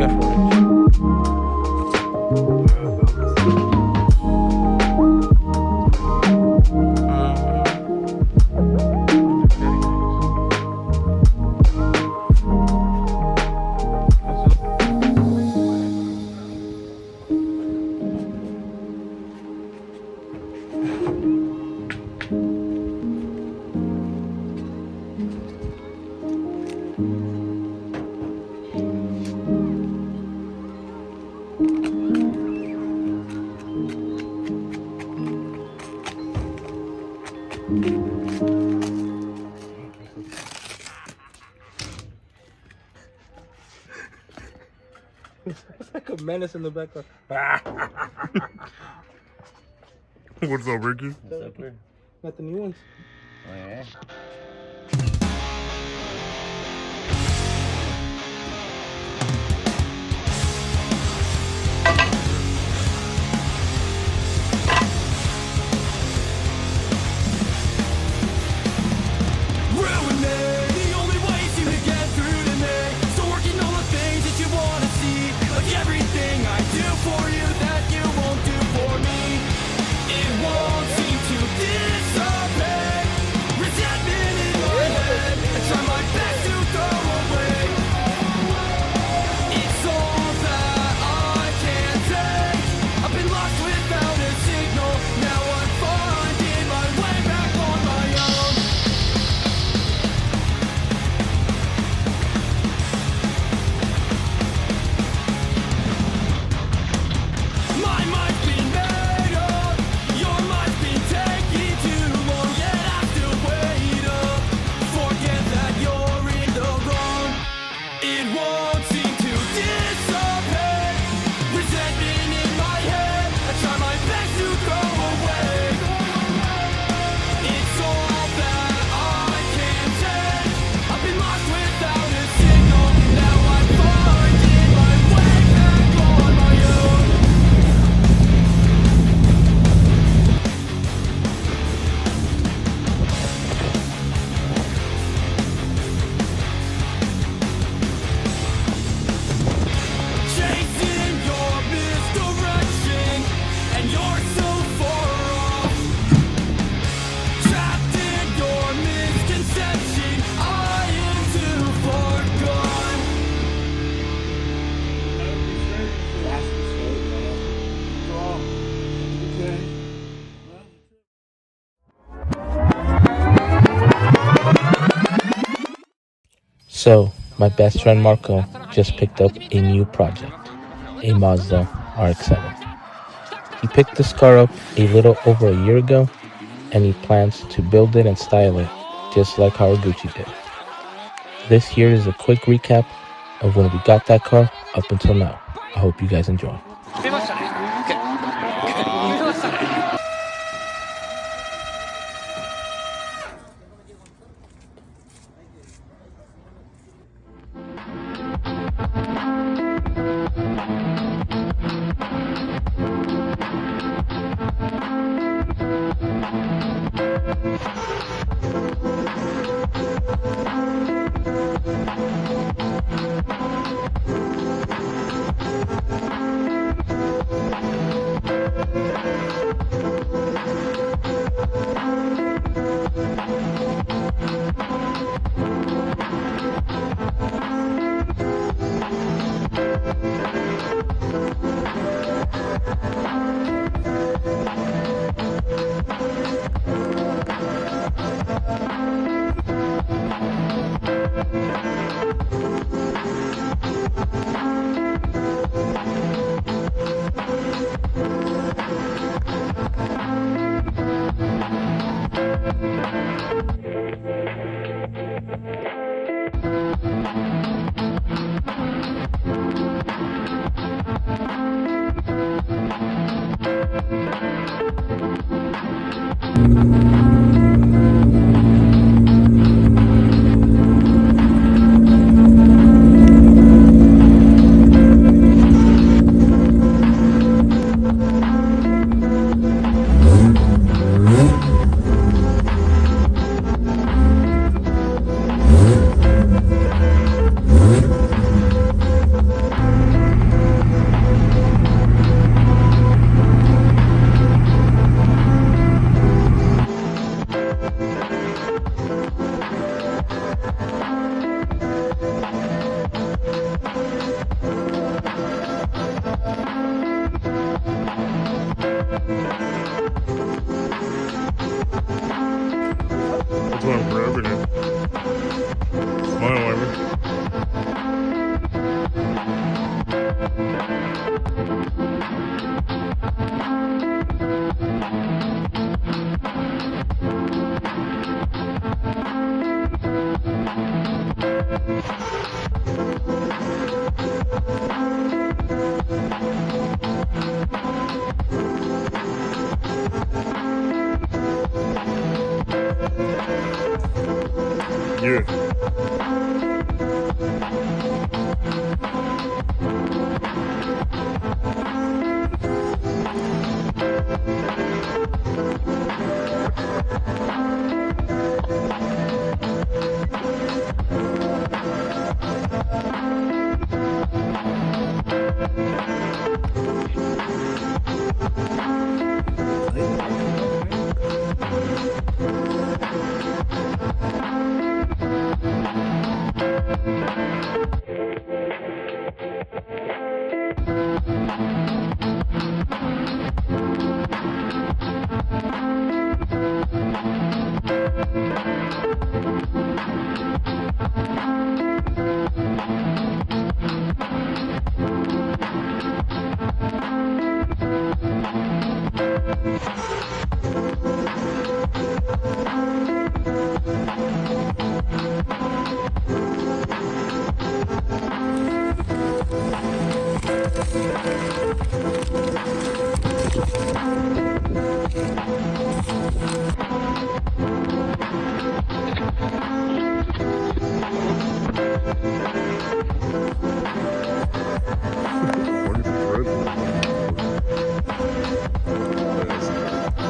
got 4-inch. It's like a menace in the background. What's up, Ricky? What's up, bro? Got the new ones. Oh, yeah. So, my best friend Marco just picked up a new project, a Mazda RX-7. He picked this car up a little over a year ago, and he plans to build it and style it just like Haraguchi did. This here is a quick recap of when we got that car up until now. I hope you guys enjoy.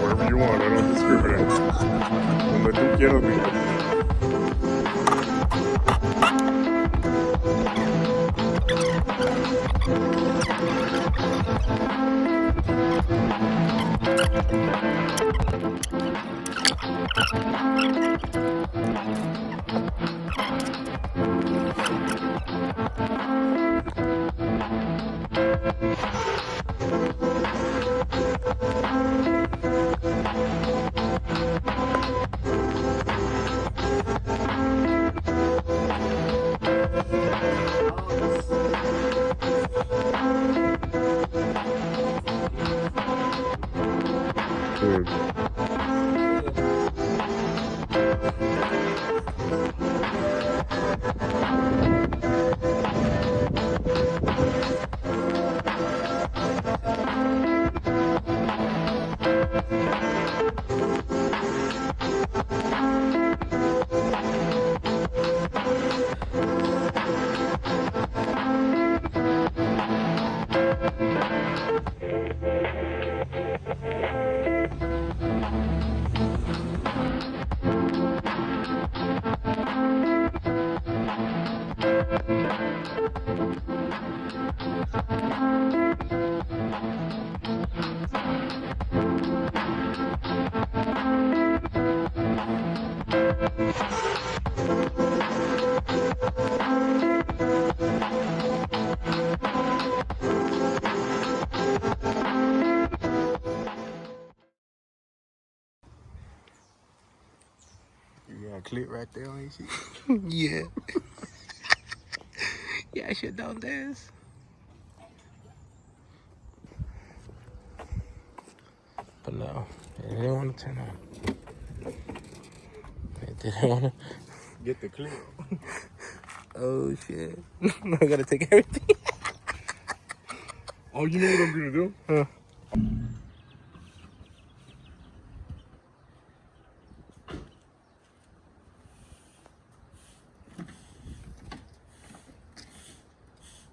Wherever you want, I don't discriminate. Donde tú quieras, mijo. You got a clip right there on your shit? Yeah. Yeah, I should done this. But no, they didn't want to turn on. They didn't want to. Get the clip. Oh shit! I gotta take everything. Oh, you know what I'm gonna do? Huh.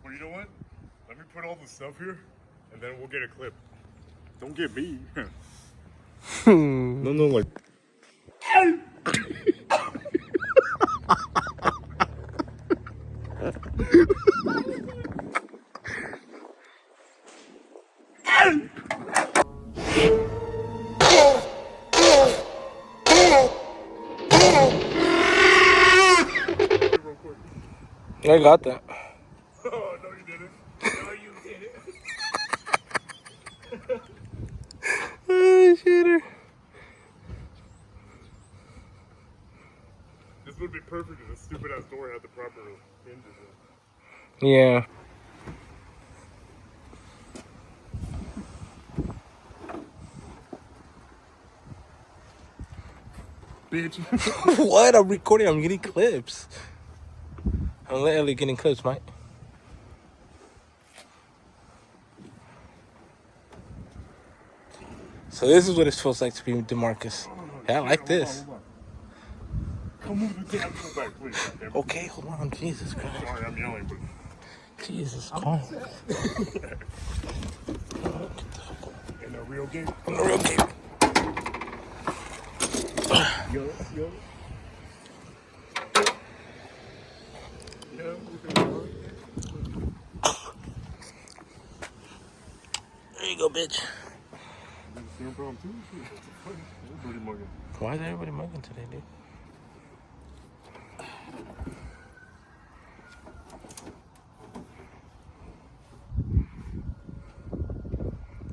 Well, you know what? Let me put all the stuff here, and then we'll get a clip. Don't get me. No, like. I got that. Oh, no, you didn't. No, you didn't. Oh, shitter. This would be perfect if the stupid ass door had the proper hinges in. Yeah. Bitch. What? I'm recording. I'm getting clips. I'm literally getting clips, Mike. So this is what it feels like to be DeMarcus. Yeah, I like this. Come move the damn tool back, please. Goddamn. Okay, hold on. Jesus Christ. Sorry, I'm yelling, but. Jesus Christ. In a real game. In a real game. Yo. Yeah, There you go, bitch. same problem too. Everybody mugging. Why is everybody mugging today, dude?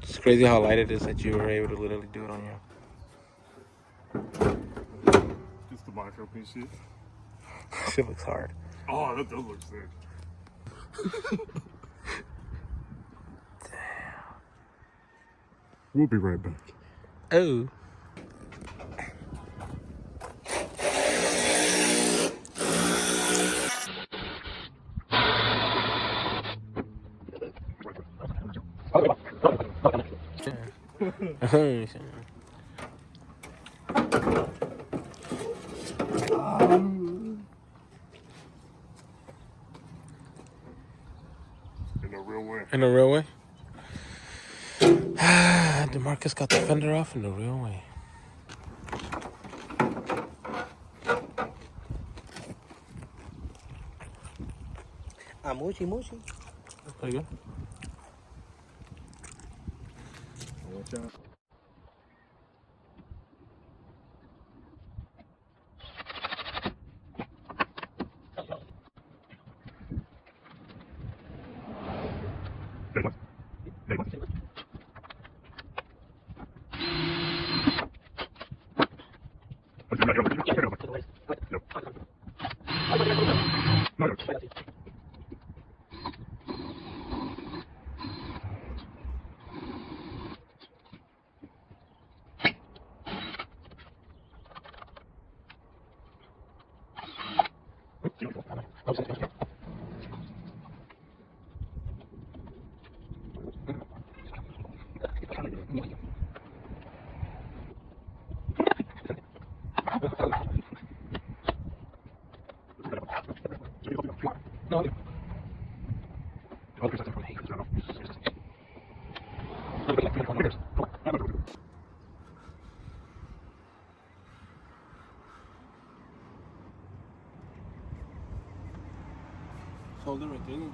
It's crazy how light it is that you were able to literally do it on your. Just the micro piece shit. Shit looks hard. Oh, that does look sick. We'll be right back. Oh. In a real way. In a real way? DeMarcus got the fender off in the real way. Mochi. That's pretty good. Watch out. Hold it right there.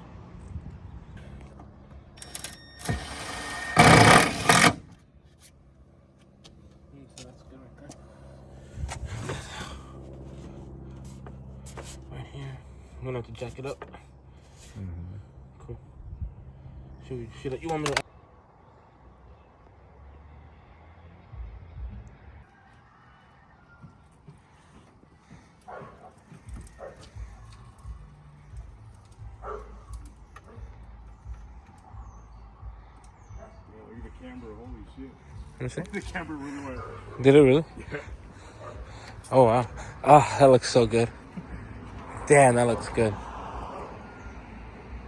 So that's good right there. Right here. I'm gonna have to jack it up. Cool. Should you want me to? Look at the camber, holy shit. Let me see. The camber really went. Did it really? Yeah. Oh wow. Oh, that looks so good. Damn, that looks good.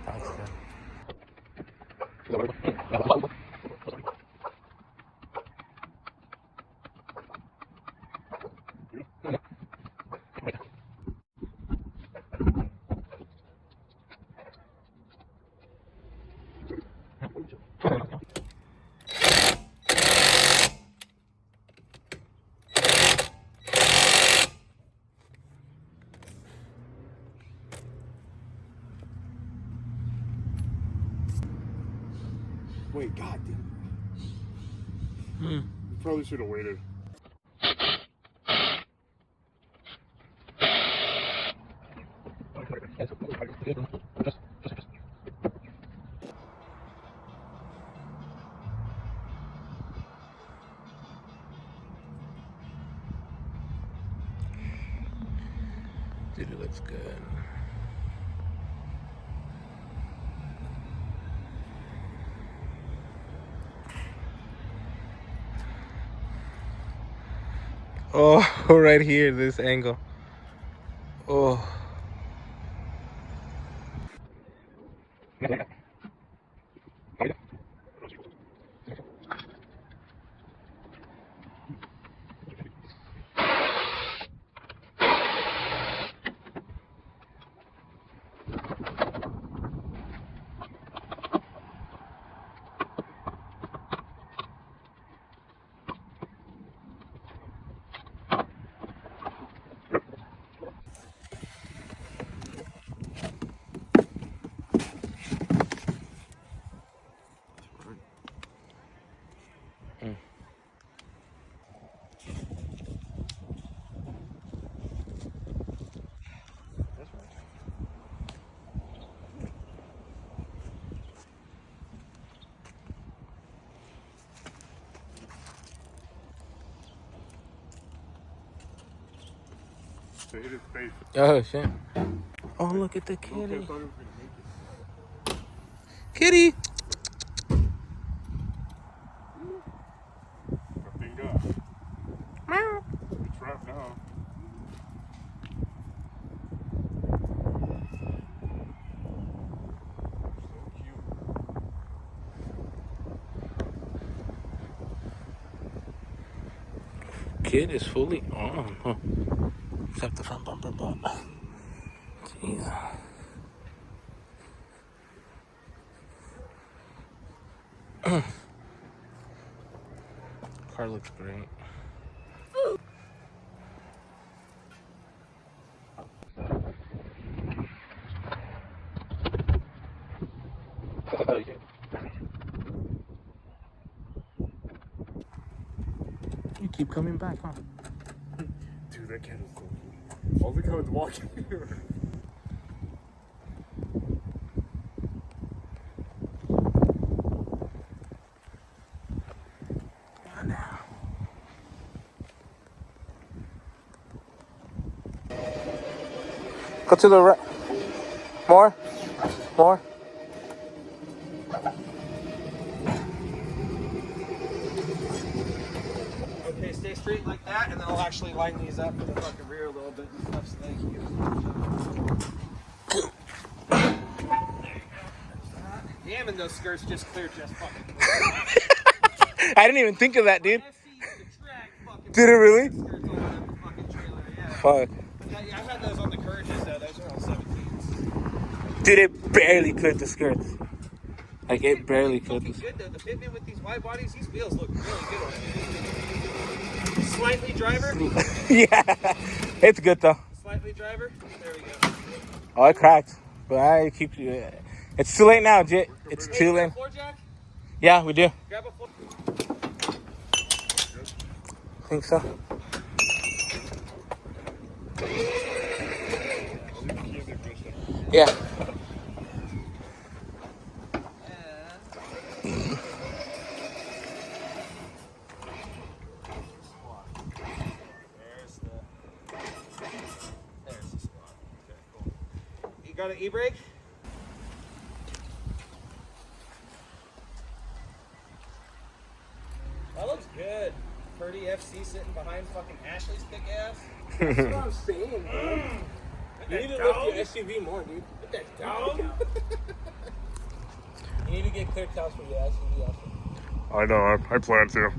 That looks good. Wait, goddamn. You probably should have waited. Dude, it looks good. Oh, right here, this angle. Oh. to hit his face. Oh shit. Oh, look at the Okay, I kitty. thought he was gonna make it. Kitty. That thing got. It's trapped now. So cute. Kid is fully on. Huh. Except the front bumper, but. Jeez. Car looks great. You keep coming back, huh? Dude, that cat is so cute. Oh, look how it's walking. Go to the right. More. More. Okay, stay straight like that, and then I'll actually line these up for the fucking rear a little bit and stuff, so thank you. Damn, and those skirts just cleared just fucking. I didn't even think of that, dude. FC used to track fucking Did it really? skirts all over the fucking trailer, yeah. Fuck. But yeah, I had those on the Courageous though, those are all 17s. Dude, it barely cleared the skirts. Like, it barely cleared the Looking skirts. good though, the fitment with these wide bodies, these wheels look really good on it. Slightly driver? Yeah. It's good, though. Slightly driver? There we go. Oh, it cracked. But I keep... It's too late now, Jit. It's too late. Floor jack? Yeah, we do. Grab a floor. Think so. Yeah. There's the squat. Okay, cool. You got an e-brake? That looks good. Purdy FC sitting behind fucking Ashley's thick ass. That's what I'm saying, bro. You need to lift your SUV more, dude. Look at that dog. You need to get clear cows for your SUV also. I know, I plan to.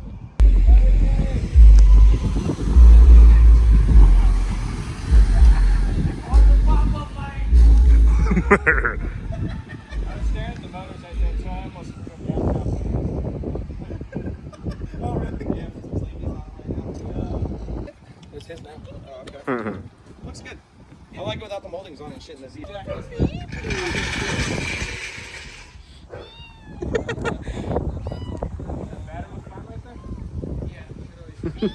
I was staring at the motors at that time. I almost oh, really? Yeah, some sleepies on right now. It's his now. Oh, okay. Looks good. I like it without the moldings on it and shit in the Z-Jack. That batter was fine right there? Yeah, sure.